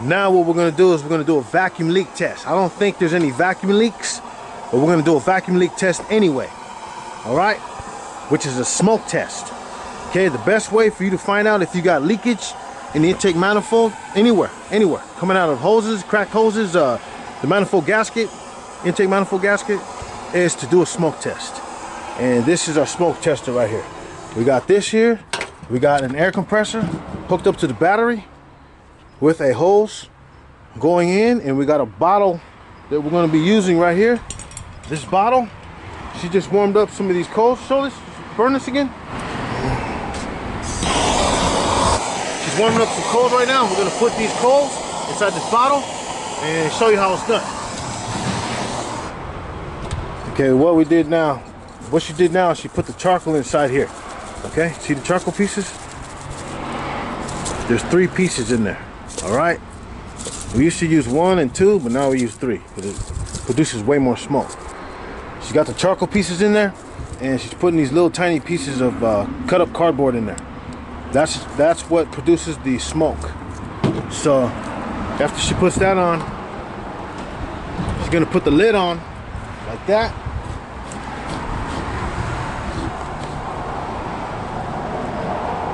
Now what we're gonna do is we're gonna do a vacuum leak test. I don't think there's any vacuum leaks, but we're gonna do a vacuum leak test anyway. All right, which is a smoke test. Okay, the best way for you to find out if you got leakage in the intake manifold, anywhere, coming out of hoses, cracked hoses, the manifold gasket, intake manifold gasket, is to do a smoke test. And this is our smoke tester right here. We got this here. We got an air compressor hooked up to the battery with a hose going in, and we got a bottle that we're going to be using right here. This bottle, she just warmed up some of these coals. Show this, burn this again. She's warming up some coals right now. We're going to put these coals inside this bottle and show you how it's done. Okay, what she did now is she put the charcoal inside here. Okay, see the charcoal pieces? There's 3 pieces in there. All right, we used to use 1 and 2, but now we use 3 because it produces way more smoke. She's got the charcoal pieces in there, and she's putting these little tiny pieces of cut up cardboard in there. That's what produces the smoke. So after she puts that on, she's gonna put the lid on like that.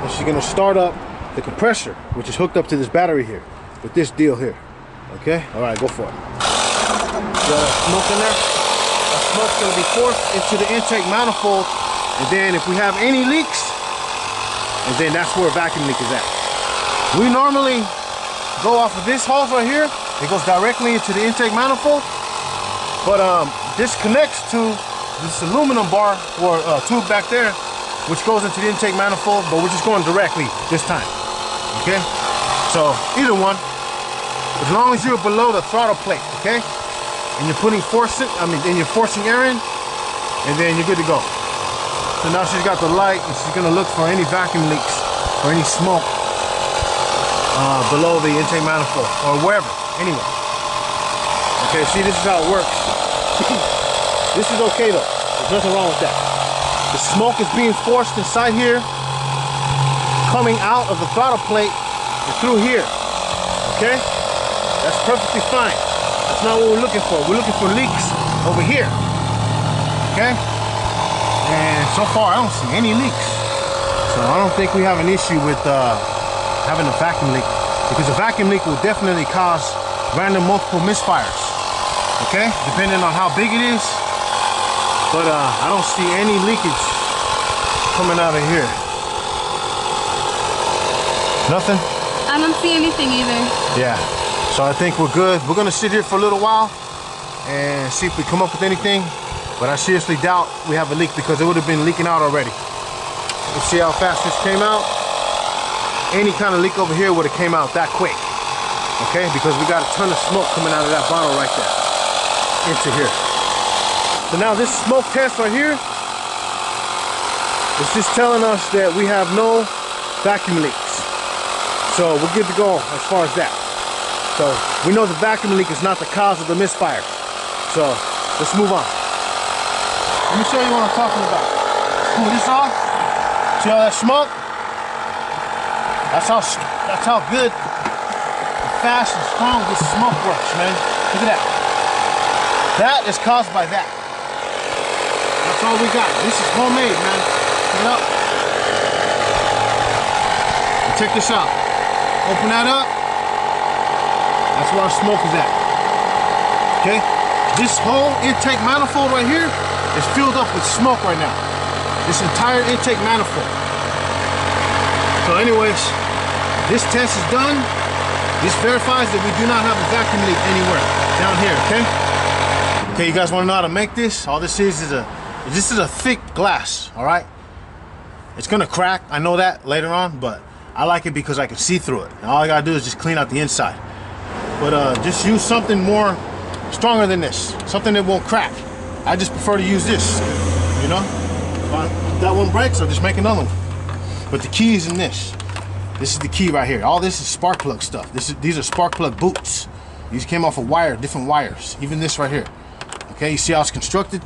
And she's gonna start up the compressor, which is hooked up to this battery here, with this deal here. Okay, all right, go for it. Got smoke in there. That smoke's gonna be forced into the intake manifold, and then if we have any leaks, and then that's where a vacuum leak is at. We normally go off of this hose right here. It goes directly into the intake manifold, but this connects to this aluminum bar or tube back there, which goes into the intake manifold, but we're just going directly this time. Okay, so either one, as long as you're below the throttle plate, okay, and you're putting you're forcing air in, and then you're good to go. So now she's got the light, and she's gonna look for any vacuum leaks or any smoke below the intake manifold or wherever, anyway. Okay, see, this is how it works. This is okay though. There's nothing wrong with that. The smoke is being forced inside here, coming out of the throttle plate and through here. Okay? That's perfectly fine. That's not what we're looking for. We're looking for leaks over here. Okay? And so far I don't see any leaks. So I don't think we have an issue with having a vacuum leak, because a vacuum leak will definitely cause random multiple misfires. Okay? Depending on how big it is. But I don't see any leakage coming out of here. Nothing? I don't see anything either. Yeah. So I think we're good. We're gonna sit here for a little while and see if we come up with anything. But I seriously doubt we have a leak, because it would have been leaking out already. Let's see how fast this came out. Any kind of leak over here would have came out that quick. Okay, because we got a ton of smoke coming out of that bottle right there into here. So now this smoke test right here is just telling us that we have no vacuum leaks. So we're good to go as far as that. So we know the vacuum leak is not the cause of the misfire. So let's move on. Let me show you what I'm talking about. Pull this off. See all that smoke? That's how good, fast and strong this smoke works, man. Look at that. That is caused by that. That's all we got. This is homemade, man. Pick it up. And check this out. Open that up. That's where our smoke is at. Okay? This whole intake manifold right here is filled up with smoke right now. This entire intake manifold. So anyways, this test is done. This verifies that we do not have a vacuum leak anywhere down here, okay? Okay, you guys wanna know how to make this? All this is a thick glass, all right? It's gonna crack, I know that later on, but I like it because I can see through it. And all I gotta do is just clean out the inside. But just use something more stronger than this, something that won't crack. I just prefer to use this, you know? If that one breaks, I'll just make another one. But the key is in this. This is the key right here. All this is spark plug stuff. These are spark plug boots. These came off a wire, different wires. Even this right here. Okay, you see how it's constructed?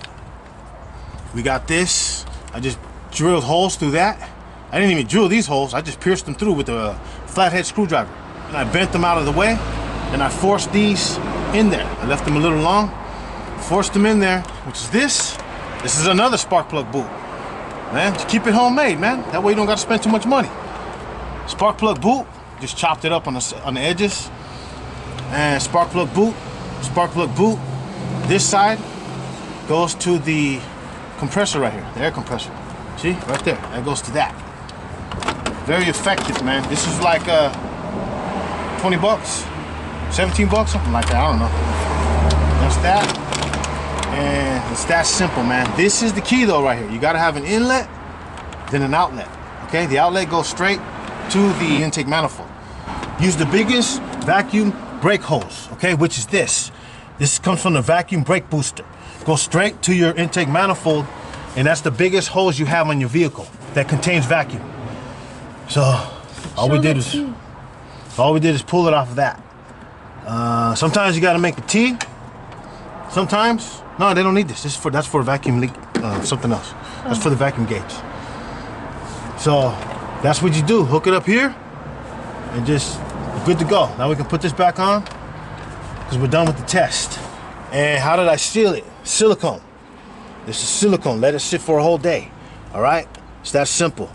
We got this. I just drilled holes through that. I didn't even drill these holes. I just pierced them through with a flathead screwdriver. And I bent them out of the way. and I forced these in there. I left them a little long, forced them in there, which is this. This is another spark plug boot. Man, just keep it homemade, man. That way you don't got to spend too much money. Spark plug boot, just chopped it up on the edges. And spark plug boot, spark plug boot. This side goes to the compressor right here, the air compressor. See, right there, that goes to that. Very effective, man. This is like 20 bucks, 17 bucks, something like that, I don't know. That's that, and it's that simple, man. This is the key though right here. You gotta have an inlet, then an outlet, okay? The outlet goes straight to the intake manifold. Use the biggest vacuum brake hose, okay, which is this. This comes from the vacuum brake booster. Goes straight to your intake manifold, and that's the biggest hose you have on your vehicle that contains vacuum. So all we did is pull it off of that. Sometimes you got to make a T. Sometimes no, they don't need this. That's for vacuum leak, something else. That's for the vacuum gauge. So that's what you do. Hook it up here, and just good to go. Now we can put this back on because we're done with the test. And how did I seal it? Silicone. This is silicone. Let it sit for a whole day. All right. It's that simple.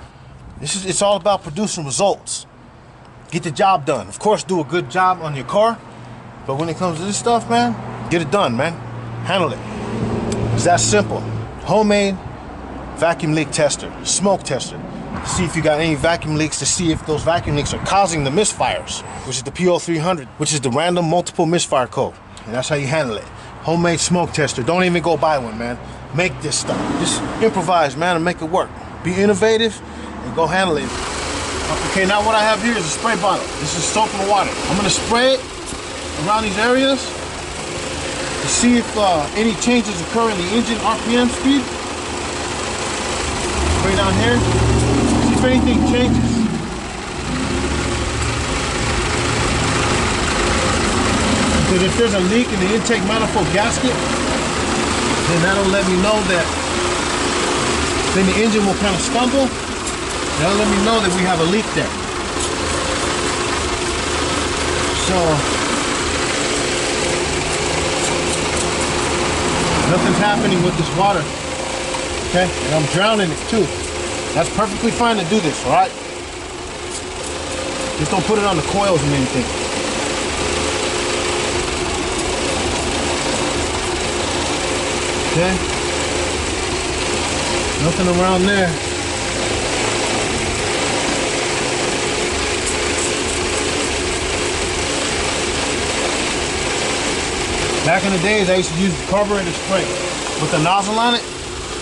It's all about producing results. Get the job done. Of course, do a good job on your car, but when it comes to this stuff, man, get it done, man. Handle it. It's that simple. Homemade vacuum leak tester, smoke tester. See if you got any vacuum leaks, to see if those vacuum leaks are causing the misfires, which is the P0300, which is the random multiple misfire code. And that's how you handle it. Homemade smoke tester. Don't even go buy one, man. Make this stuff. Just improvise, man, and make it work. Be innovative and go handle it. Okay, now what I have here is a spray bottle. This is soap and water. I'm gonna spray it around these areas to see if any changes occur in the engine RPM speed. Spray down here. See if anything changes. Because if there's a leak in the intake manifold gasket, then that'll let me know that, then the engine will kind of stumble. That'll let me know that we have a leak there. So, nothing's happening with this water, okay? And I'm drowning it too. That's perfectly fine to do this, all right? Just don't put it on the coils and anything. Okay? Nothing around there. Back in the days, I used to use the carburetor spray with the nozzle on it,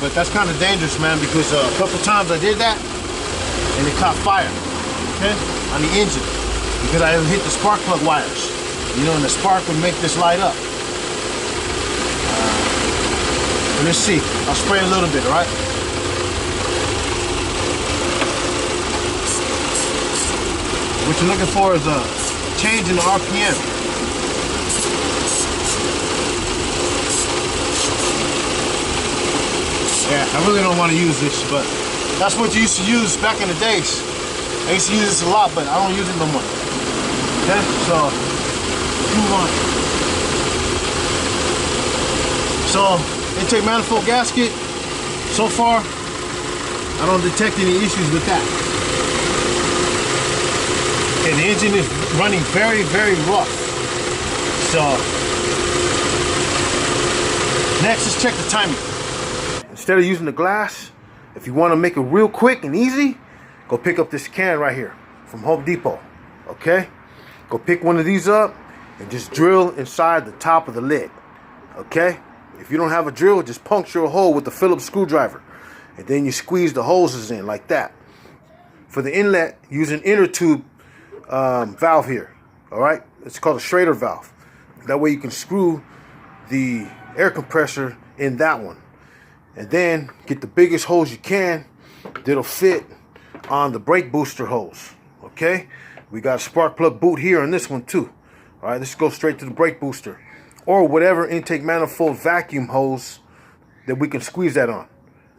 but that's kind of dangerous, man, because a couple times I did that and it caught fire, okay, on the engine, because I hit the spark plug wires, you know, and the spark would make this light up. Let's see. I'll spray a little bit, all right? What you're looking for is a change in the RPM. Yeah, I really don't want to use this, but that's what you used to use back in the days. I used to use this a lot, but I don't use it no more. Okay, so let's move on. So, intake manifold gasket, so far, I don't detect any issues with that. And the engine is running very, very rough. So, next, let's check the timing. Instead of using the glass, if you want to make it real quick and easy, go pick up this can right here from Home Depot, okay? Go pick one of these up and just drill inside the top of the lid, okay? If you don't have a drill, just puncture a hole with a Phillips screwdriver. And then you squeeze the hoses in like that. For the inlet, use an inner tube valve here. All right? It's called a Schrader valve. That way you can screw the air compressor in that one. And then get the biggest hose you can that'll fit on the brake booster hose. Okay? We got a spark plug boot here on this one too. All right? This goes straight to the brake booster. Or whatever intake manifold vacuum hose that we can squeeze that on.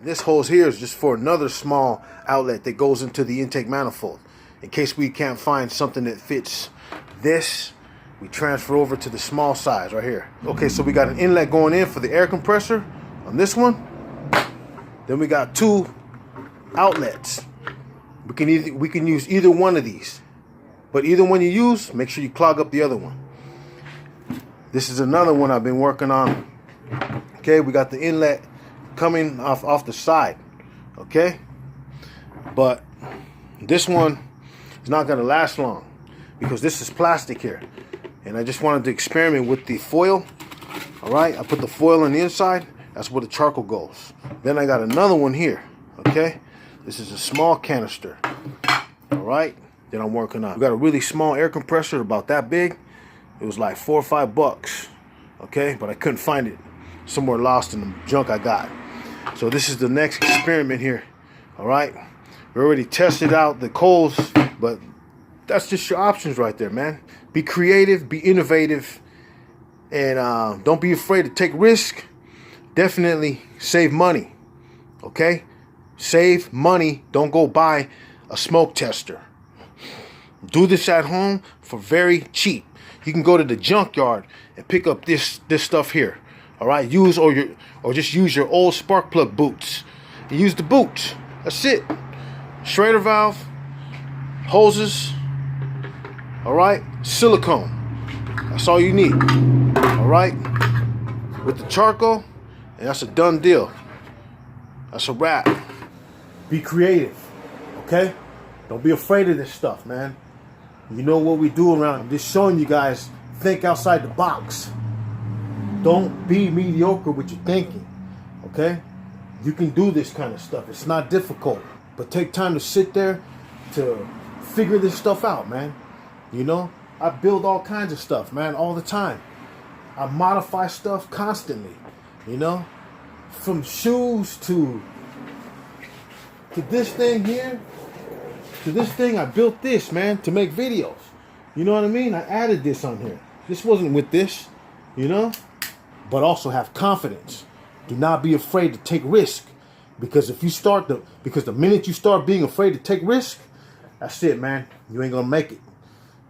This hose here is just for another small outlet that goes into the intake manifold. In case we can't find something that fits this we transfer over to the small size right here. Okay, so we got an inlet going in for the air compressor on this one. Then we got 2 outlets. We can use either one of these, but either one you use, make sure you clog up the other one. This is another one I've been working on. Okay, we got the inlet coming off the side. Okay, but this one is not going to last long because this is plastic here, and I just wanted to experiment with the foil. All right, I put the foil on the inside. That's where the charcoal goes. Then I got another one here. Okay, this is a small canister. All right, that I'm working on. We got a really small air compressor about that big. It was like $4 or $5. Okay, but I couldn't find it. Somewhere lost in the junk I got. So this is the next experiment here. All right, we already tested out the coals, but that's just your options right there, man. Be creative, be innovative, and don't be afraid to take risk. Definitely save money. Okay, save money. Don't go buy a smoke tester. Do this at home for very cheap. You can go to the junkyard and pick up this stuff here. All right, just use your old spark plug boots. And use the boots. That's it. Schrader valve, hoses. All right, silicone. That's all you need. All right, with the charcoal, and that's a done deal. That's a wrap. Be creative, okay? Don't be afraid of this stuff, man. You know what we do around. I'm just showing you guys, think outside the box. Don't be mediocre with your thinking, okay? You can do this kind of stuff. It's not difficult, but take time to sit there to figure this stuff out, man. You know, I build all kinds of stuff, man, all the time. I modify stuff constantly, you know, from shoes to this thing here, to this thing. I built this, man, to make videos. You know what I mean? I added this on here. This wasn't with this, you know? But also have confidence. Do not be afraid to take risk. Because because the minute you start being afraid to take risk, that's it, man. You ain't gonna make it.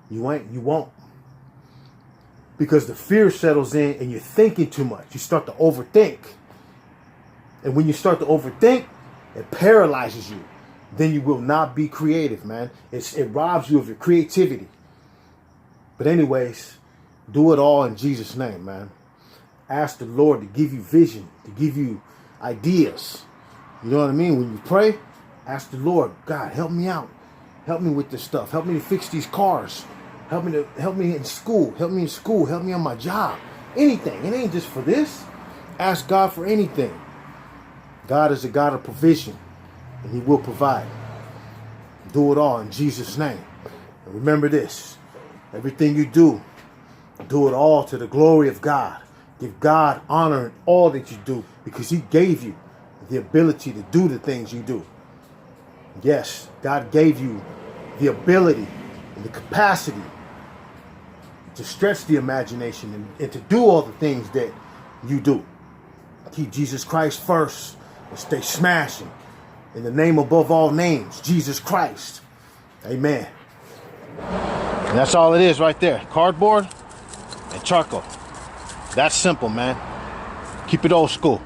You won't. Because the fear settles in and you're thinking too much. You start to overthink. And when you start to overthink, it paralyzes you. Then you will not be creative, man. It robs you of your creativity. But anyways, do it all in Jesus' name, man. Ask the Lord to give you vision, to give you ideas. You know what I mean? When you pray, ask the Lord, God, help me out. Help me with this stuff. Help me to fix these cars. Help me in school. Help me in school. Help me on my job. Anything. It ain't just for this. Ask God for anything. God is a God of provision, and He will provide. Do it all in Jesus' name. And remember this. Everything you do it all to the glory of God. Give God honor in all that you do, because He gave you the ability to do the things you do. Yes, God gave you the ability and the capacity to stretch the imagination and to do all the things that you do. Keep Jesus Christ first and stay smashing. In the name above all names, Jesus Christ. Amen. And that's all it is right there. Cardboard and charcoal. That's simple, man. Keep it old school.